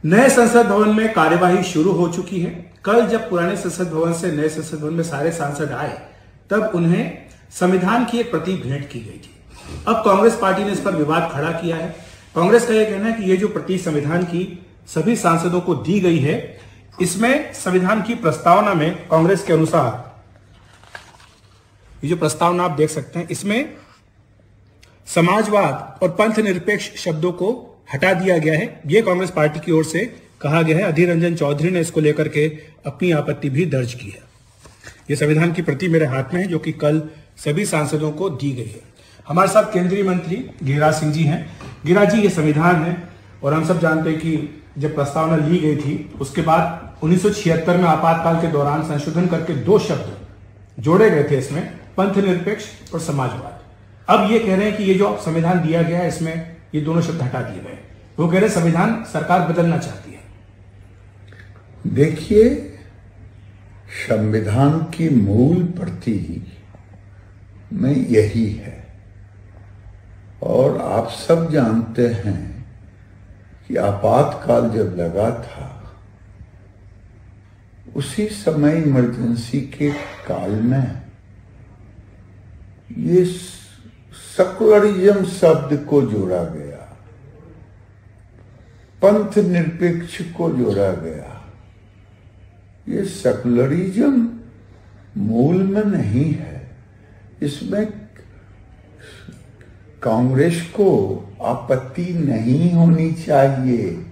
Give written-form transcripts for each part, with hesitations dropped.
नए संसद भवन में कार्यवाही शुरू हो चुकी है। कल जब पुराने संसद भवन से नए संसद भवन में सारे सांसद आए तब उन्हें संविधान की एक प्रति भेंट की गई थी। अब कांग्रेस पार्टी ने इस पर विवाद खड़ा किया है। कांग्रेस का यह कहना है कि ये जो प्रति संविधान की सभी सांसदों को दी गई है, इसमें संविधान की प्रस्तावना में कांग्रेस के अनुसार ये जो प्रस्तावना आप देख सकते हैं, इसमें समाजवाद और पंथ निरपेक्ष शब्दों को हटा दिया गया है। यह कांग्रेस पार्टी की ओर से कहा गया है। अधीर रंजन चौधरी ने इसको लेकर के अपनी आपत्ति भी दर्ज की है। यह संविधान की प्रति मेरे हाथ में है जो कि कल सभी सांसदों को दी गई है। हमारे साथ केंद्रीय मंत्री गिरिराज सिंह जी हैं। गिरिराज जी, ये संविधान है और हम सब जानते हैं कि जब प्रस्तावना ली गई थी उसके बाद 1976 में आपातकाल के दौरान संशोधन करके 2 शब्द जोड़े गए थे इसमें, पंथ निरपेक्ष और समाजवाद। अब ये कह रहे हैं कि ये जो संविधान दिया गया है इसमें ये दोनों शब्द हटा दिए गए। वो कह रहे हैं संविधान सरकार बदलना चाहती है। देखिए, संविधान की मूल प्रति में यही है और आप सब जानते हैं कि आपातकाल जब लगा था उसी समय इमरजेंसी के काल में ये सेकुलरिज्म शब्द को जोड़ा गया, पंथ निरपेक्ष को जोड़ा गया। ये सेकुलरिज्म मूल में नहीं है। इसमें कांग्रेस को आपत्ति नहीं होनी चाहिए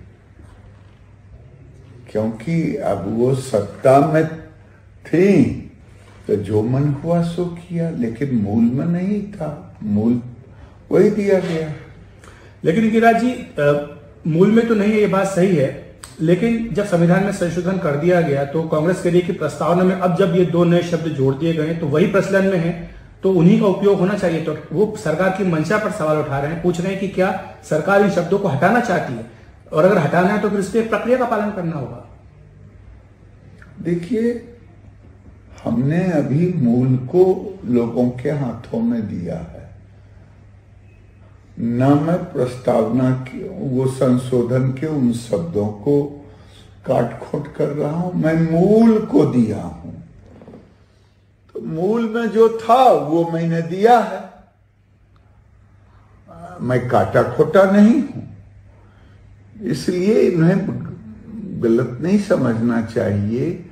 क्योंकि अब वो सत्ता में थी तो जो मन हुआ सो किया, लेकिन मूल में नहीं था। मूल वही दिया गया। लेकिन गिरिराज जी, मूल में तो नहीं है, ये बात सही है, लेकिन जब संविधान में संशोधन कर दिया गया तो कांग्रेस के लिए कि प्रस्तावना में अब जब ये 2 नए शब्द जोड़ दिए गए तो वही प्रचलन में है तो उन्हीं का उपयोग होना चाहिए। तो वो सरकार की मंशा पर सवाल उठा रहे हैं, पूछ रहे हैं कि क्या सरकार इन शब्दों को हटाना चाहती है, और अगर हटाना है तो फिर इसके प्रक्रिया का पालन करना होगा। देखिए, हमने अभी मूल को लोगों के हाथों में दिया है। न मैं प्रस्तावना की वो संशोधन के उन शब्दों को काट खोट कर रहा हूं, मैं मूल को दिया हूं। तो मूल में जो था वो मैंने दिया है। मैं काटा खोटा नहीं हूं, इसलिए इन्हें गलत नहीं समझना चाहिए।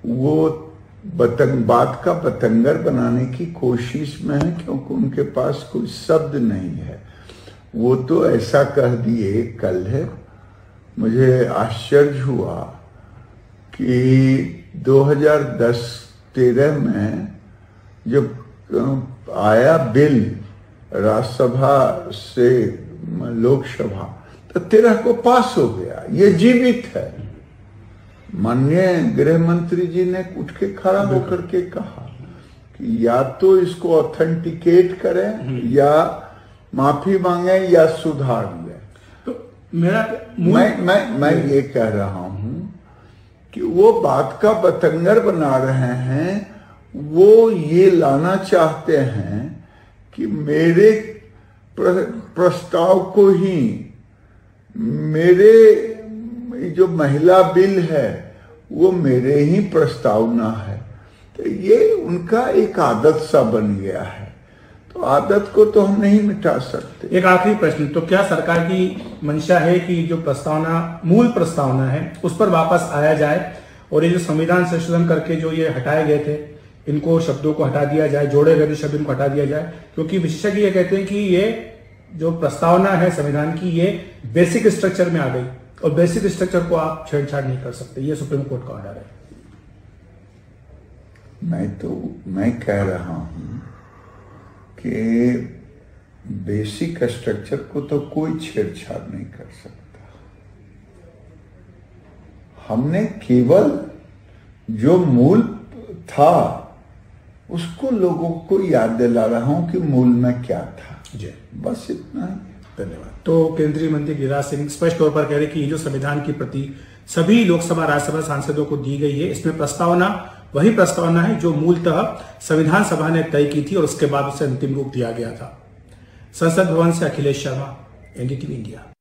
वो बात का बतंगर बनाने की कोशिश में है क्योंकि उनके पास कोई शब्द नहीं है। वो तो ऐसा कह दिए कल है। मुझे आश्चर्य हुआ कि 2010-13 में जब आया बिल राज्यसभा से लोकसभा तो 13 को पास हो गया। ये जीवित है। माननीय गृह मंत्री जी ने उठ के खड़ा होकर के कहा कि या तो इसको ऑथेंटिकेट करें या माफी मांगे या सुधार लें। तो मेरा मैं ये कह रहा हूं कि वो बात का बतंगर बना रहे हैं। वो ये लाना चाहते हैं कि मेरे प्रस्ताव को ही, मेरे जो महिला बिल है वो मेरे ही प्रस्तावना है। तो ये उनका एक आदत सा बन गया है। तो आदत को तो हम नहीं मिटा सकते। एक आखिरी प्रश्न, तो क्या सरकार की मंशा है कि जो प्रस्तावना, मूल प्रस्तावना है उस पर वापस आया जाए और ये जो संविधान संशोधन करके जो ये हटाए गए थे इनको शब्दों को हटा दिया जाए, जोड़े गए शब्द इनको हटा दिया जाए? क्योंकि विशेषज्ञ ये कहते हैं कि ये जो प्रस्तावना है संविधान की ये बेसिक स्ट्रक्चर में आ गई और बेसिक स्ट्रक्चर को आप छेड़छाड़ नहीं कर सकते। ये सुप्रीम कोर्ट का ऑर्डर है। मैं कह रहा हूं कि बेसिक स्ट्रक्चर को तो कोई छेड़छाड़ नहीं कर सकता। हमने केवल जो मूल था उसको लोगों को याद दिला रहा हूं कि मूल में क्या था। जी, बस इतना ही। धन्यवाद। तो केंद्रीय मंत्री गिरिराज सिंह स्पष्ट तौर पर कह रहे कि ये जो संविधान की प्रति सभी लोकसभा राज्यसभा सांसदों को दी गई है, इसमें प्रस्तावना वही प्रस्तावना है जो मूलतः संविधान सभा ने तय की थी और उसके बाद उसे अंतिम रूप दिया गया था। संसद भवन से अखिलेश शर्मा, एनडीटीवी इंडिया।